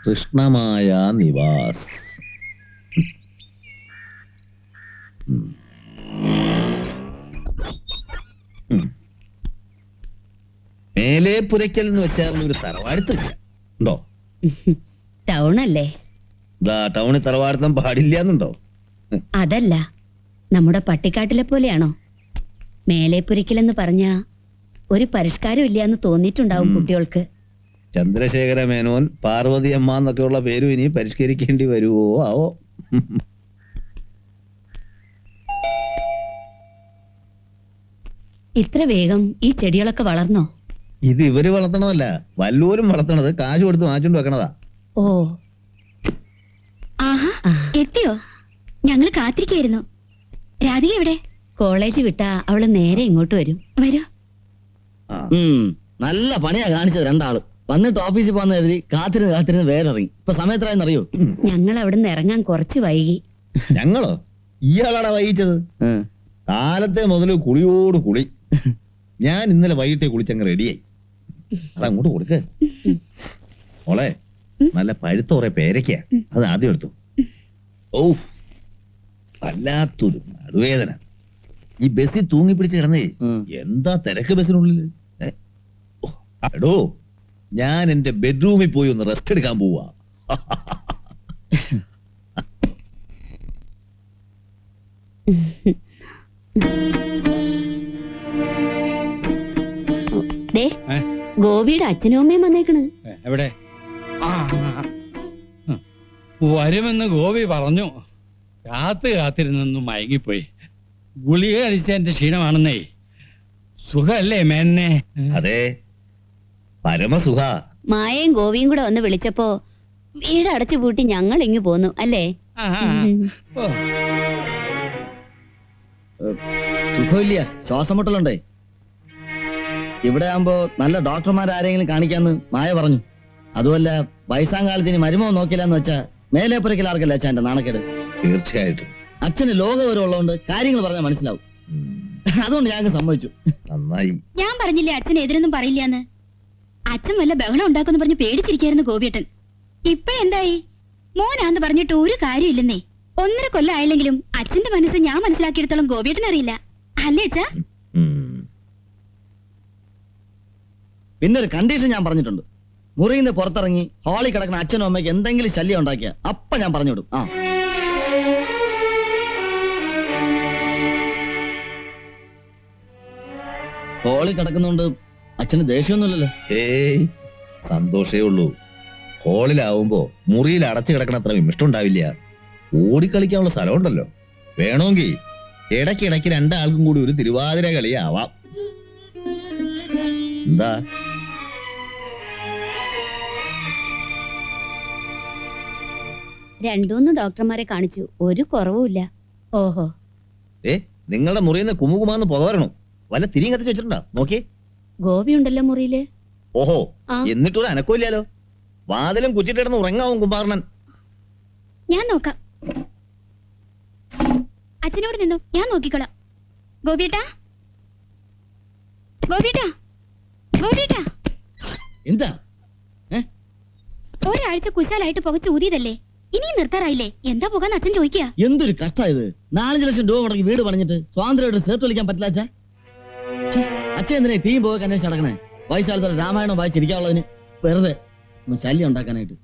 കൃഷ്ണമായ നിവാസ്. മേലെ പുരയ്ക്കൽ എന്ന് വെച്ചാൽ ഒരു തറവാടുത്തില്ല ഉണ്ടോ? ടൗണല്ലേ? ടൗണിൽ തറവാടുത്താൻ പാടില്ല എന്നുണ്ടോ? അതല്ല, നമ്മുടെ പട്ടിക്കാട്ടിലെ പോലെയാണോ? മേലെപ്പുരയ്ക്കലെന്ന് പറഞ്ഞ ഒരു പരിഷ്കാരം ഇല്ലാന്ന് തോന്നിയിട്ടുണ്ടാവും കുട്ടികൾക്ക്. ചന്ദ്രശേഖര മേനോൻ, പാർവതി അമ്മ എന്നൊക്കെയുള്ള പേരും ഇനി പരിഷ്കരിക്കേണ്ടി വരുവോ ആവോ. ഇത്ര വേഗം ഈ ചെടികളൊക്കെ വളർന്നോ? ഇത് ഇവര് വളർത്തണമല്ല, വല്ലൂരും വളർത്തണത് കാശ് കൊടുത്ത് വാങ്ങിച്ചോണ്ട് വെക്കണതാ. ഓ, ആഹാ, എത്തിയോ? ഞങ്ങള് കാത്തിരിക്കായിരുന്നു. രാധിക എവിടെ? കോളേജ് വിട്ടാ അവള് നേരെ ഇങ്ങോട്ട് വരും. വരൂ. നല്ല പണിയാ കാണിച്ചത് രണ്ടാളും. വന്നിട്ട് ഓഫീസിൽ പോകാന്ന് കരുതി കാത്തിരുന്ന് വേറെ ഇറങ്ങി. ഇപ്പൊ സമയത്തായെന്നറിയോ? ഞങ്ങൾ അവിടുന്ന് ഇറങ്ങാൻ കുറച്ച് വൈകി. ഞങ്ങളോ? ഇയാളാടാ വൈകിച്ചത്. കാലത്തെ മുതൽ കുളിയോട് കുളി. ഞാൻ ഇന്നലെ വൈകിട്ടേ കുളിച്ചങ്ങ് റെഡിയായി. അതങ്ങോട്ട് കൊടുക്ക മോളെ. നല്ല പഴുത്ത കുറെ പേരയ്ക്കാ, അത് ആദ്യം എടുത്തു. ഓ, വല്ലാത്തൊരു നടുവേദന. ഈ ബസ്സിൽ തൂങ്ങിപ്പിടിച്ച് കിടന്നേ. എന്താ തിരക്ക് ബസ്സിനുള്ളിൽ. എടോ, ഞാൻ എന്റെ ബെഡ്റൂമിൽ പോയി ഒന്ന് റെസ്റ്റ് എടുക്കാൻ പോവാ. ഗോപിയുടെ അച്ഛനും അമ്മയും വന്നേക്കണ്. എവിടെ? വരുമെന്ന് ഗോപി പറഞ്ഞു. കാത്തിരുന്നു മയങ്ങിപ്പോയി. ഗുളിക കഴിച്ച എന്റെ ക്ഷീണമാണെന്നേ. സുഖല്ലേ മേന്നെ? അതെ, പരമസുഖ. മായയും ഗോപിയും കൂടെ വന്ന് വിളിച്ചപ്പോ വീട് അടച്ചു പൂട്ടി ഞങ്ങൾ ഇങ്ങു പോന്നു അല്ലേ? സുഖമില്ല, ശ്വാസം മുട്ടലുണ്ടേ. ഇവിടെ ആകുമ്പോ നല്ല ഡോക്ടർമാരാരെങ്കിലും കാണിക്കാന്ന് മായ പറഞ്ഞു. അതുമല്ല, വയസ്സാങ്കാലത്തിന് മരുമോ നോക്കില്ലെന്ന് വെച്ചാ മേലേപ്പുരയ്ക്കൽ ആർക്കല്ല അച്ഛൻ എന്റെ നാണക്കേട്. തീർച്ചയായിട്ടും അച്ഛന് ലോകവിവരം ഉള്ളതുകൊണ്ട് കാര്യങ്ങൾ പറഞ്ഞാൽ മനസ്സിലാവും. അതുകൊണ്ട് ഞങ്ങൾക്ക് സമ്മതിച്ചു. നന്നായി. ഞാൻ പറഞ്ഞില്ലേ അച്ഛൻ എതിരൊന്നും പറയില്ലാന്ന്. അച്ഛൻ വല്ല ബഹളം ഉണ്ടാക്കുമെന്ന് പറഞ്ഞ് പേടിച്ചിരിക്കായിരുന്നു ഗോപിയേട്ടൻ. ഇപ്പഴെന്തായി? മോനാന്ന് പറഞ്ഞിട്ട് ഒരു കാര്യമില്ലെന്നേ. 1.5 കൊല്ലം ആയില്ലെങ്കിലും അച്ഛന്റെ മനസ്സ് ഞാൻ മനസ്സിലാക്കിയെടുത്തോളം ഗോപിയേട്ടൻ അറിയില്ല, അല്ലേ അച്ഛാ? പിന്നെ ഒരു കണ്ടീഷൻ ഞാൻ പറഞ്ഞിട്ടുണ്ട്. മുറിയിൽ നിന്ന് പുറത്തിറങ്ങി ഹാളിൽ കിടക്കുന്ന അച്ഛനും അമ്മയ്ക്ക് എന്തെങ്കിലും ശല്യം ഉണ്ടാക്കിയ അപ്പ ഞാൻ പറഞ്ഞുവിടും. ഹാളിൽ കിടക്കുന്നോണ്ട് അച്ഛന് ദേഷ്യമൊന്നുമില്ലല്ലോ? ഏയ്, സന്തോഷേ ഉള്ളൂ. ഹാളിലാവുമ്പോ മുറിയിൽ അടച്ചു കിടക്കണ അത്ര വിമിഷ്ടമുണ്ടാവില്ല. ഓടിക്കളിക്കാനുള്ള സ്ഥലമുണ്ടല്ലോ. വേണമെങ്കിൽ ഇടയ്ക്കിടയ്ക്ക് രണ്ടാൾക്കും കൂടി ഒരു തിരുവാതിര കളിയാവാം. എന്താ? രണ്ടൂന്ന് ഡോക്ടർമാരെ കാണിച്ചു, ഒരു കുറവുമില്ല. ഓഹോ, നിങ്ങളുടെ മുറിയിൽ നിന്ന് കുമുകുമാന്ന് പുകവരണു. വല്ല തിരിയും കത്തിച്ച് വെച്ചിട്ടുണ്ടോ? നോക്കിയേ. ഗോപി ഉണ്ടല്ലോ മുറിയില്. ഓഹോ, എന്നിട്ടൊരു അനക്കമില്ലാലോ. വാതിലും കുറ്റിട്ടിടന്ന് ഉറങ്ങാവും കുമ്പാർണൻ. ഞാൻ നോക്കാം. അച്ഛനോട് നിന്നു, ഞാൻ നോക്കിക്കോളാം. ഗോപിയേട്ടാ, ഗോപിയേട്ടാ, ഗോപിയേട്ടാ. എന്താ? ഒരാഴ്ച കുശാലായിട്ട് പുകച്ച് ഊതിയതല്ലേ, ഇനിയും നിർത്താറായില്ലേ? എന്താ പോകാന്ന് അച്ഛൻ ചോദിക്കുക. എന്തൊരു കഷ്ടമായത്. 4 ലക്ഷം രൂപ മുടക്കി വീട് പണിഞ്ഞിട്ട് സ്വാതന്ത്ര്യമായിട്ട് ചേർത്ത് വിളിക്കാൻ പറ്റില്ല അച്ഛാ. അച്ഛൻ എന്തിനാ തീയും പോകാൻ അന്വേഷിച്ച് നടക്കണേ? വയസ്സാലത്തോടെ രാമായണം വായിച്ചിരിക്കാനുള്ളതിന് വെറുതെ ശല്യം ഉണ്ടാക്കാനായിട്ട്.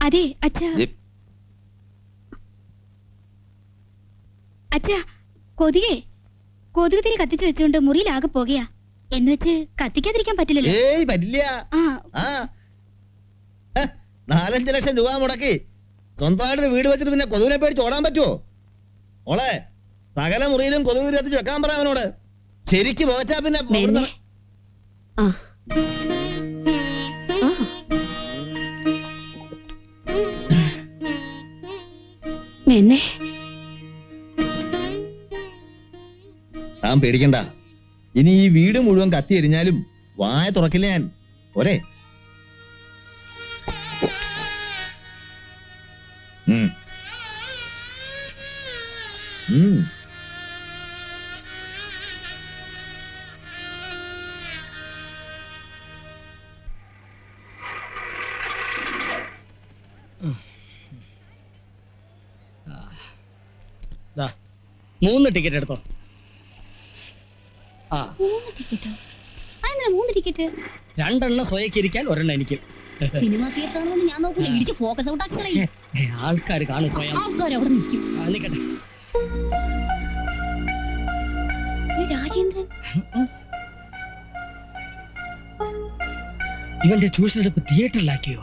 അതെ അച്ഛാ, അച്ഛാ, കൊതുക് തിരി കത്തിച്ചു വെച്ചുകൊണ്ട് മുറിയിലാകെ പോകയാ. എന്ന് വെച്ച് കത്തിക്കാതിരിക്കാൻ പറ്റില്ലല്ലോ. ഏയ്, പറ്റില്ല. 4-5 ലക്ഷം രൂപ മുടക്കി സ്വന്തമായിട്ട് വീട് വെച്ചിട്ട് പിന്നെ കൊതുവിനെ പേടിച്ച് ഓടാൻ പറ്റുമോ? മോളെ, സകല മുറിയിലും കൊതുക് തിരി കത്തിച്ച് വെക്കാൻ പറയാം അവനോട്. ശരിക്ക് പോകച്ചാ പിന്നെ താൻ പേടിക്കണ്ട. ഇനി ഈ വീട് മുഴുവൻ കത്തി എരിഞ്ഞാലും വായ തുറക്കില്ല ഞാൻ. ഒരേ ഉം. ഉം. ദാ, 3 ടിക്കറ്റ് എടുത്തോ. ആ 3 ടിക്കറ്റോ? അതെന്താ 3 ടിക്കറ്റ്? 2 എണ്ണം സ്വയക്കിരിക്കാൻ 1 എണ്ണം എനിക്ക്. സിനിമ തിയേറ്റർ ആണെന്ന് ഞാൻ നോക്കൂല, ഇടിച്ച് ഫോക്കസ് ഔട്ട് ആക്കി കളയും. ആൾക്കാർ കാണും സ്വയം. ആൾക്കാർ അവിടെ നിൽക്കും. നിക്കട്ടെ. ഈ രാജേന്ദ്രൻ ഇവന്റെ ട്യൂഷൻ എടുപ്പ് തിയേറ്ററിലാക്കിയോ?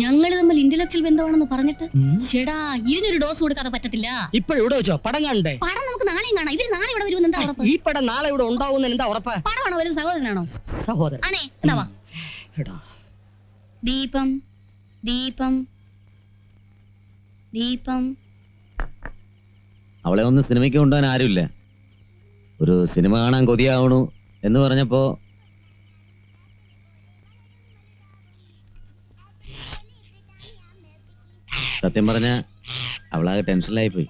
ഞങ്ങൾ തമ്മിൽ ഇന്റലക്ച്വൽ ബന്ധമാണെന്ന് പറഞ്ഞിട്ട് ചേടാ ഇതിനൊരു ഡോസ് കൊടുക്കാതെ പറ്റത്തില്ല. ഇപ്പോഴിവിടെ വെച്ചോ പടം കാണണ്ടേ? പടം നമുക്ക് നാളെയും കാണാം. ഇവര് നാളെ ഇവിടെ വരുമെന്ന് എന്താ ഉറപ്പ്? ഈ പടം നാളെ ഇവിടെ ഉണ്ടാവും എന്താ ഉറപ്പാ? പടമാണോ വരും സഹോദരനാണോ? സഹോദരൻ. ആണേ എന്നാ എടാ, ദീപം ദീപം ദീപം. അവളെ ഒന്ന് സിനിമയ്ക്ക് കൊണ്ടുപോകാൻ ആരുമില്ല. ഒരു സിനിമ കാണാൻ കൊതിയാവണു എന്ന് പറഞ്ഞപ്പോ സത്യം പറഞ്ഞ അവളാകെ ടെൻഷനിലായി പോയി.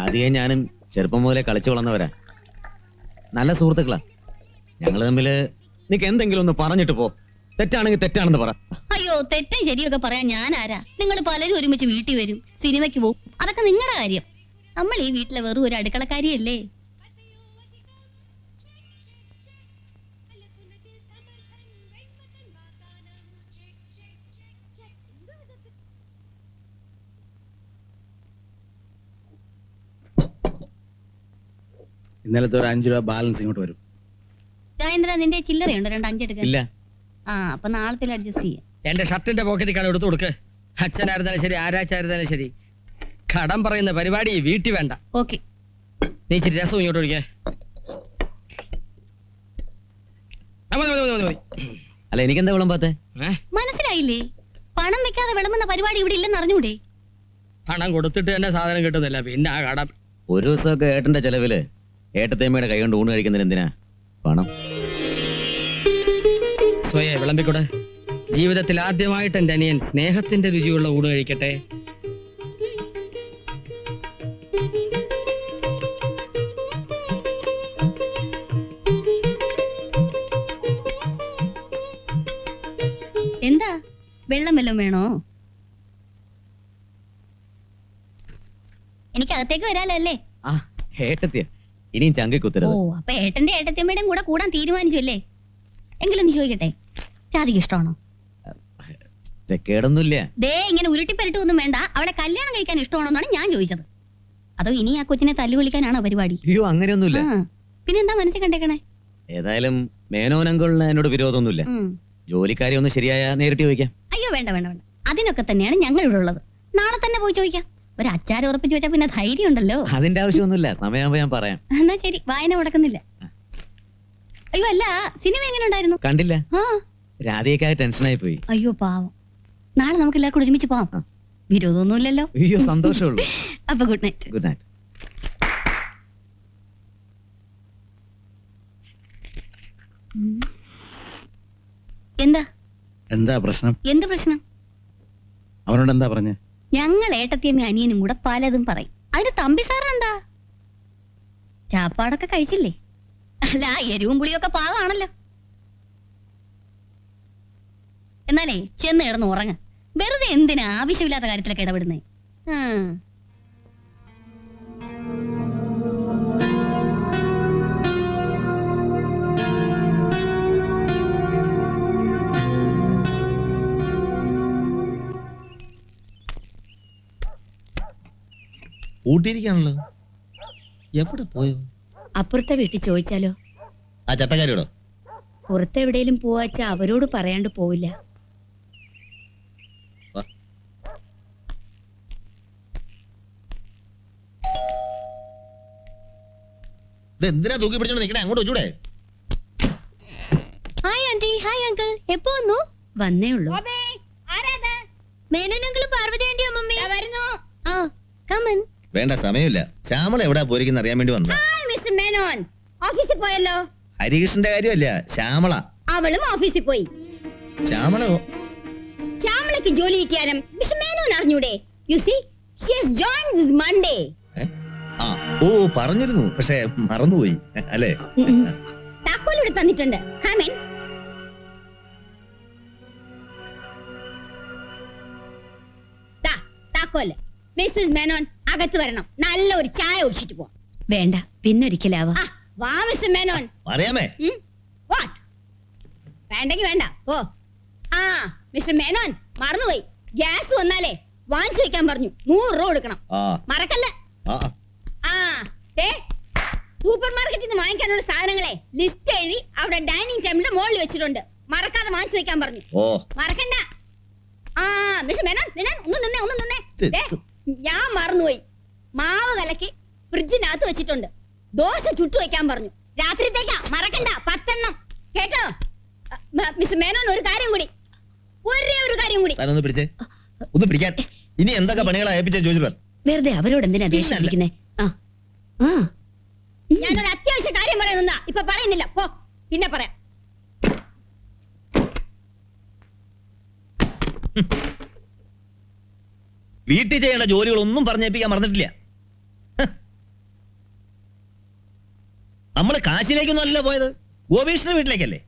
ആദ്യം ഞാനും ചെറുപ്പം മുതലേ കളിച്ചു വളർന്നവരാ, നല്ല സുഹൃത്തുക്കളാ ഞങ്ങള് തമ്മില്. നിനക്ക് എന്തെങ്കിലും ഒന്ന് പറഞ്ഞിട്ട് പോ, തെറ്റാണെങ്കിൽ തെറ്റാണെന്ന് പറ. അയ്യോ തെറ്റും ശരിയൊക്കെ പറയാൻ ഞാൻ ആരാ? നിങ്ങൾ പലരും ഒരുമിച്ച് വീട്ടിൽ വരും, സിനിമയ്ക്ക് പോകും, അതൊക്കെ നിങ്ങളുടെ കാര്യം. നമ്മൾ ഈ വീട്ടിലെ വെറും ഒരു അടുക്കളക്കാരിയല്ലേ. ഇന്നലത്തെ ഒരു 5 രൂപ ബാലൻസ് ഇങ്ങോട്ട് വരും. രാജേന്ദ്ര നിന്റെ ചില്ലറയുണ്ടോ? 2 5 എടുക്കാൻ. ഇല്ല, ആ അപ്പൊ നാളത്തെ അഡ്ജസ്റ്റ് ചെയ്യാം. എന്റെ ഷർട്ടിന്റെ പോക്കറ്റിൽ കടം എടുത്തു കൊടുക്ക്. അച്ഛനായിരുന്നാലും ശരി ആരാച്ചായിരുന്നാലും ശരി, കടം പറയുന്ന പരിപാടി വീട്ടിൽ വേണ്ട. ഓക്കെ. നീ ഇച്ചിരി രസം ഇങ്ങോട്ട് ഒഴിക്കേ. അല്ല എനിക്കെന്താ വിളമ്പാത്തെ? മനസ്സിലായില്ലേ? പണം വെക്കാതെ വിളമ്പുന്ന പരിപാടി ഇവിടെ ഇല്ലെന്ന് അറിഞ്ഞൂടെ? പണം കൊടുത്തിട്ട് തന്നെ സാധനം കിട്ടുന്നില്ല, പിന്നെ ആ കടം. ഒരു ദിവസമൊക്കെ ഏട്ടന്റെ ചെലവില് ഏട്ടത്തേമ്മയുടെ കൈ കൊണ്ട് ഊണ് കഴിക്കുന്നതിന് എന്തിനാ പണം? സ്വയെ വിളമ്പിക്കൂടെ. ജീവിതത്തിൽ ആദ്യമായിട്ട് എന്റെ അനിയൻ സ്നേഹത്തിന്റെ രുചിയുള്ള ഊണ് കഴിക്കട്ടെ. എന്താ വെള്ളം വല്ലതും വേണോ? എനിക്ക് അകത്തേക്ക് വരാലോ അല്ലേ? ആ ഏട്ടത്തിയ ഇനിയും ചങ്കി ഓ കുത്തരുത്. അപ്പൊ ഏട്ടന്റെ ഏട്ടത്തിയമ്മയുടെയും കൂടെ കൂടാൻ തീരുമാനിച്ചു അല്ലേ? എങ്കിലും നീ ചോദിക്കട്ടെ, രാധിക ഇഷ്ടമാണോ? കേടൊന്നുമില്ല. ദേ ഇങ്ങനെ ഉരുട്ടിപ്പരട്ടൊന്നും വേണ്ട. അവളെ കല്യാണം കഴിക്കാൻ ഇഷ്ടമാണോന്നാണ് ഞാൻ ചോദിച്ചത്. അതോ ഇനി ആ കൊച്ചിനെ തല്ലു വിളിക്കാനാണോ പരിപാടി? അയ്യോ അങ്ങനെയൊന്നുമില്ല. പിന്നെന്താ മനസ്സിൽ കണ്ടേക്കണേ? ഏതായാലും മേനോനങ്കളിന് എന്നോട് വിരോധമൊന്നുമില്ല. ജോലിക്കാരി ഒന്ന് ശരിയായ നേരിട്ട് ചോദിക്കാം. അയ്യോ വേണ്ട വേണ്ട വേണ്ട, അതിനൊക്കെ തന്നെയാണ് ഞങ്ങൾ ഇവിടെ ഉള്ളത്. നാളെ തന്നെ പോയി ചോദിക്കാം. ഒരു അച്ചാരം ഉറപ്പിച്ചു വെച്ചാൽ പിന്നെ ധൈര്യം ഉണ്ടല്ലോ. അതിന്റെ ആവശ്യമൊന്നുമില്ല, സമയമാകുമ്പോ ഞാൻ പറയാം. എന്നാ ശരി, വായന മുടക്കുന്നില്ല. അയ്യോ അല്ല, സിനിമ എങ്ങനെ ഉണ്ടായിരുന്നു? കണ്ടില്ല, ആ രാധികക്കായ ടെൻഷനായി പോയി. അയ്യോ പാവം. നാളെ നമുക്ക് എല്ലാവർക്കും ഒരുമിച്ച് പോവാം. വിരോധമൊന്നുമില്ലല്ലോ? അയ്യോ സന്തോഷമുള്ളൂ. അപ്പൊ ഗുഡ് നൈറ്റ്. Good night. എന്താ എന്താ പ്രശ്നം? എന്ത് പ്രശ്നം? അവനോട് എന്താ പറഞ്ഞേ? ഞങ്ങൾ ഏട്ടത്തിയമ്മ അനിയനും കൂടെ പലതും പറയും. അതിന് തമ്പി സാറിനെന്താ? ചാപ്പാടൊക്കെ കഴിച്ചില്ലേ? അല്ല എരിവും പുളിയൊക്കെ പാകമാണല്ലോ. എന്നാലേ ചെന്ന് കിടന്ന് ഉറങ്ങ. വെറുതെ എന്തിനാ ആവശ്യമില്ലാത്ത കാര്യത്തിലൊക്കെ ഇടപെടുന്നേ? ഊട്ടിയിരിക്കാണല്ലോ. എവിടെ പോയോ? അപ്പുറത്തെ വീട്ടിൽ ചോദിച്ചാലോ? ആ ചട്ടക്കാരിയോടോ? പുറത്തെവിടേലും പോവാച്ച അവരോട് പറയാണ്ട് പോവില്ല. എന്തിനാ തൂക്കി പിടിച്ചോണ്ട് നിക്കണേ? അങ്ങോട്ട് വെച്ചൂടെ? Hi aunty. Hi uncle. എപ്പോ വന്നു? വന്നേ ഉള്ളൂ. മേനോനങ്കിളും പാർവതി ആന്റിയോ മമ്മി വരുന്നു. ആ കമൻ. വേണ്ട, സമയമില്ല. ശ്യാമള എവിടാ പോയിരിക്കുന്ന അറിയാൻ വേണ്ടി വന്നു. മിസ്റ്റർ മേനോൻ ഓഫീസിൽ പോയല്ലോ. ഹരികൃഷ്ണന്റെ കാര്യമല്ല, ശ്യാമള. അവളും ഓഫീസിൽ പോയി. ശ്യാമളോ? ശ്യാമളക്ക് ജോലി കിട്ടിയാലും മിസ്റ്റർ മേനോൻ അറിഞ്ഞൂടെ? You see she has joined this Monday. ആ, ഓ പറഞ്ഞിരുന്നു, പക്ഷെ മറന്നുപോയി അല്ലേ? താക്കോൽ ഇവിടെ തന്നിട്ടുണ്ട്. ഹാമൻ, താക്കോല്. മിസ്സസ് മേനോൻ അകത്ത് വരണം. നല്ല ഒരു ചായ കുടിച്ചിട്ട് പോവാം. വേണ്ട, പിന്നൊരിക്കലാവാ. ആ, വാ മിസ്റ്റർ മേനോൻ. പറയാമേ? വാട്ട്? വേണ്ടെങ്കി വേണ്ട, ഓ. ആ മിസ്റ്റർ മേനോൻ മറന്നുപോയി, ഗ്യാസ് വന്നാലേ വാങ്ങിച്ചു വെക്കാൻ പറഞ്ഞു. 100 രൂപ കൊടുക്കണം, ആ മറക്കല്ല. ആ ആ സൂപ്പർ മാർക്കറ്റിൽ നിന്ന് വാങ്ങിക്കാനുള്ള സാധനങ്ങളെ ലിസ്റ്റ് എഴുതി അവിടെ ഡൈനിങ് ടേബിളിന്റെ മുകളിൽ വെച്ചിട്ടുണ്ട്. മറക്കാതെ വാങ്ങിച്ചു വെക്കാൻ പറഞ്ഞു. ഓ മറക്കണ്ട. ആ മിസ്റ്റർ മേനോൻ, ഒന്ന് നിന്നേ. ദേ, ഞാൻ മറന്നുപോയി, മാവ് കലക്കി ഫ്രിഡ്ജിനകത്ത് വെച്ചിട്ടുണ്ട്. ദോശ ചുട്ടു വെക്കാൻ പറഞ്ഞു. രാത്രിത്തേക്കാ, മറക്കണ്ട. 10 എണ്ണം കേട്ടോ? മിസ്റ്റർ മേനോൻ, ഒരു കാര്യം കൂടി, ഒരേ ഒരു കാര്യം കൂടി. താനൊന്ന് പിടിച്ചേ, ഒന്ന് പിടിക്കാൻ. ഇനി എന്തൊക്കെ പണികളാ ഏൽപ്പിച്ചേ ചോദിച്ചു. വെറുതെ അവരോട് എന്തിനാ ദേഷ്യം പിടിക്കുന്നേ? ആ ആ ഞാനൊരു അത്യാവശ്യ കാര്യം പറയുന്ന ഇപ്പൊ പറയുന്നില്ല, പോ, പിന്നെ പറയാം. വീട്ടിൽ ചെയ്യേണ്ട ജോലികളൊന്നും പറഞ്ഞേൽപ്പിക്കാൻ മറന്നിട്ടില്ല. നമ്മള് കാശിലേക്കൊന്നും അല്ല പോയത്, ഗോപീഷ്ണ വീട്ടിലേക്കല്ലേ.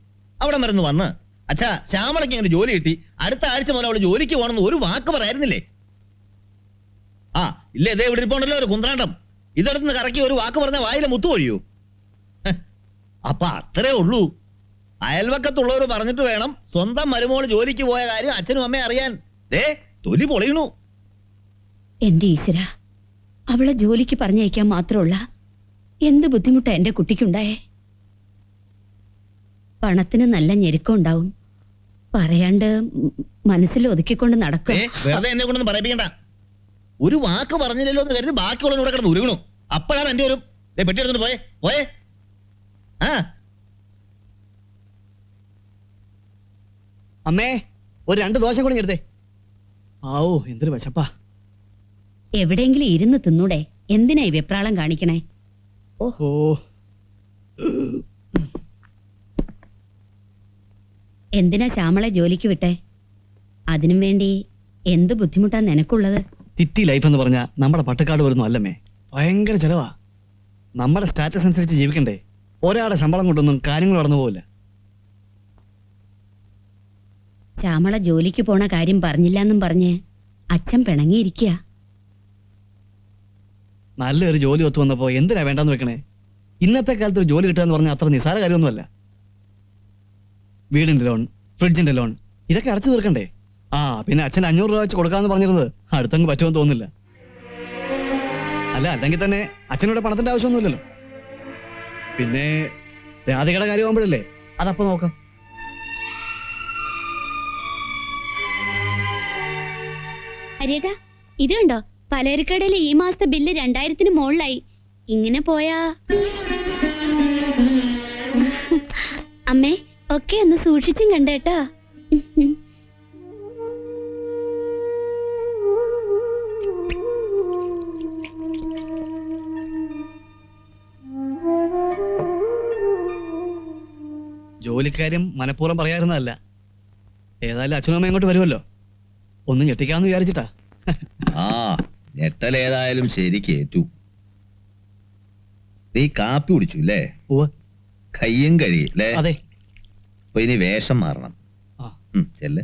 അവിടെ മരുന്ന് വന്ന് അച്ഛാ ശ്യാമളയ്ക്ക് ഇങ്ങനെ ജോലി കിട്ടി, അടുത്ത ആഴ്ച മുതൽ അവള് ജോലിക്ക് പോകണമെന്ന് ഒരു വാക്ക് പറയായിരുന്നില്ലേ? ആ ഇല്ല, ഇതേ ഇവിടെ ഇരിപ്പുണ്ടല്ലോ ഒരു കുന്ത്രാണ്ടം. ഇതെടുത്ത് കറക്കി ഒരു വാക്ക് പറഞ്ഞ വായിലെ മുത്തു ഒഴിയൂ. അപ്പൊ അത്രേ ഉള്ളൂ. അയൽവക്കത്തുള്ളവർ പറഞ്ഞിട്ട് വേണം സ്വന്തം മരുമോള് ജോലിക്ക് പോയ കാര്യം അച്ഛനും അമ്മയും അറിയാൻ. ദേ തൊലി പൊളിയണു. എന്റെ ഈശ്വര, അവളെ ജോലിക്ക് പറഞ്ഞയക്കാൻ മാത്രമുള്ള എന്ത് ബുദ്ധിമുട്ടാ എന്റെ കുട്ടിക്കുണ്ടായേ. പണത്തിന് നല്ല ഞെരുക്കം ഉണ്ടാവും, പറയാണ്ട് മനസ്സിൽ ഒതുക്കിക്കൊണ്ട് നടക്കുക. വെറുതെ എന്നെ കൊണ്ടൊന്നും പറയിപ്പിക്കണ്ട. ഒരു വാക്ക് പറഞ്ഞില്ലല്ലോ എന്ന് കരുതി ബാക്കിയുള്ളവർ ഇവിടെ കിടന്ന് ഉരുകണു. അപ്പോഴാണ് എന്റെ ഒരു പെട്ടി എടുത്തിട്ട് പോയേ. ആ അമ്മേ, ഒരു 2 ദോശ കൂടി എടുത്തേ. ആവോ എന്തൊരു വിശപ്പാ. എവിടെയെങ്കിലും ഇരുന്ന് തിന്നൂടെ? എന്തിനാ ഈ വെപ്രാളം കാണിക്കണേ? ഓഹോ, എന്തിനാ ശ്യാമളെ ജോലിക്ക് വിട്ടെ? അതിനും വേണ്ടി എന്ത് ബുദ്ധിമുട്ടാ നിനക്കുള്ളത്? സിറ്റി ലൈഫ് എന്ന് പറഞ്ഞാൽ നമ്മുടെ പട്ടക്കാട് വരുന്നു അല്ലമ്മേ. ഭയങ്കര ചെലവാ. നമ്മുടെ സ്റ്റാറ്റസ് അനുസരിച്ച് ജീവിക്കണ്ടേ. ഒരാളുടെ ശമ്പളം കൊണ്ടൊന്നും കാര്യങ്ങൾ നടന്നു പോവില്ല. ശ്യാമള ജോലിക്ക് പോണ കാര്യം പറഞ്ഞില്ലെന്നും പറഞ്ഞ് അച്ഛൻ പിണങ്ങിയിരിക്കുക. നല്ലൊരു ജോലി ഒത്തു വന്നപ്പോ എന്തിനാ വേണ്ടെന്ന് വെക്കണേ? ഇന്നത്തെ കാലത്ത് ഒരു ജോലി കിട്ടുക എന്ന് പറഞ്ഞാൽ അത്ര നിസ്സാര കാര്യമൊന്നുമല്ല. വീടിന്റെ ലോൺ, ഫ്രിഡ്ജിന്റെ ലോൺ, ഇതൊക്കെ അടച്ചു തീർക്കണ്ടേ? ആ പിന്നെ അച്ഛൻ 500 രൂപ വെച്ച് കൊടുക്കാന്ന് പറഞ്ഞിരുന്നത് അടുത്തങ്ങ് പറ്റുമെന്ന് തോന്നുന്നില്ല. അല്ല, അല്ലെങ്കിൽ തന്നെ അച്ഛനിവിടെ പണത്തിന്റെ ആവശ്യമൊന്നുമില്ലല്ലോ. പിന്നെ രാധികയുടെ കാര്യമാകുമ്പോഴല്ലേ അതപ്പോ നോക്കാം. ഹരിയേട്ടാ, ഇത് കണ്ടോ, പലചരക്കടയിലെ ഈ മാസത്തെ ബില്ല് 2000-ന് മുകളിലായി. ഇങ്ങനെ പോയാ അമ്മേ ഒക്കെ ഒന്ന് സൂക്ഷിച്ചും കണ്ടേട്ടാ. ജോലിക്കാര്യം മനഃപൂർവ്വം പറയാറുന്നതല്ല. ഏതായാലും അച്ഛനും അമ്മയും അങ്ങോട്ട് വരുമല്ലോ, ഒന്ന് ഞെട്ടിക്കാന്ന് വിചാരിച്ചിട്ടാ. ആ ഞെട്ടലേതായാലും ശരി കേറ്റു. നീ കാപ്പി കുടിച്ചു അല്ലേ? ഉവ്വ്. കയ്യും കഴിയില്ലേ? അതെ. അപ്പൊ ഇനി വേഷം മാറണം. ആ. ചെല്ല്.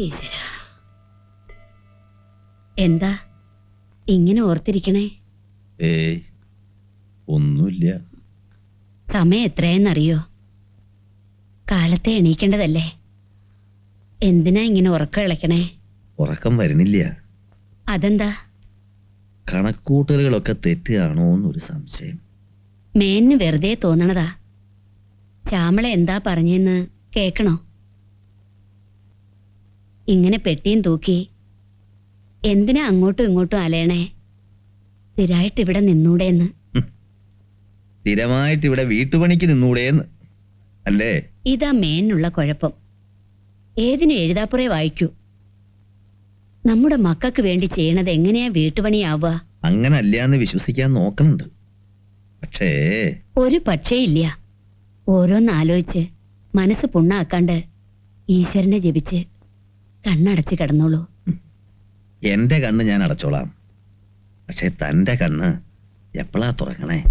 ഈശ്വരാ, എന്താ ഇങ്ങനെ ഓർത്തിരിക്കണേ? ഏയ് ഒന്നുമില്ല. സമയം എത്രയെന്നറിയോ? കാലത്തെ എണീക്കേണ്ടതല്ലേ? എന്തിനാ ഇങ്ങനെ ഉറക്കം ഇളക്കണേ? ഉറക്കം വരുന്നില്ല. അതെന്താ? കണക്കൂട്ടലുകളൊക്കെ തെറ്റാണോ എന്നൊരു സംശയം. മേന് വെറുതെ തോന്നണതാ. ശ്യാമള എന്താ പറഞ്ഞെന്ന് കേക്കണോ? ഇങ്ങനെ പെട്ടിയും തൂക്കി എന്തിനാ അങ്ങോട്ടും ഇങ്ങോട്ടും അലയണേ? സ്ഥിരായിട്ട് ഇവിടെ നിന്നൂടെന്ന്. സ്ഥിരമായിട്ട് ഇവിടെ വീട്ടുപണിക്ക് നിന്നൂടേന്ന് അല്ലേ? ഇതാ മേനുള്ള കുഴപ്പം. ഏതിനും എഴുതാപ്പുറേ വായിക്കൂ. നമ്മുടെ മക്കൾക്ക് വേണ്ടി ചെയ്യണത് എങ്ങനെയാ വീട്ടുപണിയാവുക? അങ്ങനെ അല്ലാന്ന് വിശ്വസിക്കാൻ നോക്കണുണ്ട്. പക്ഷേ ഒരു പക്ഷേ ഇല്ല. ഓരോന്നാലോചിച്ച് മനസ്സ് പുണ്ണാക്കാണ്ട് ഈശ്വരനെ ജപിച്ച് കണ്ണടച്ച് കിടന്നോളൂ. എന്റെ കണ്ണ് ഞാൻ അടച്ചോളാം. പക്ഷെ തന്റെ കണ്ണ് എപ്പോഴാ തുറക്കണേ?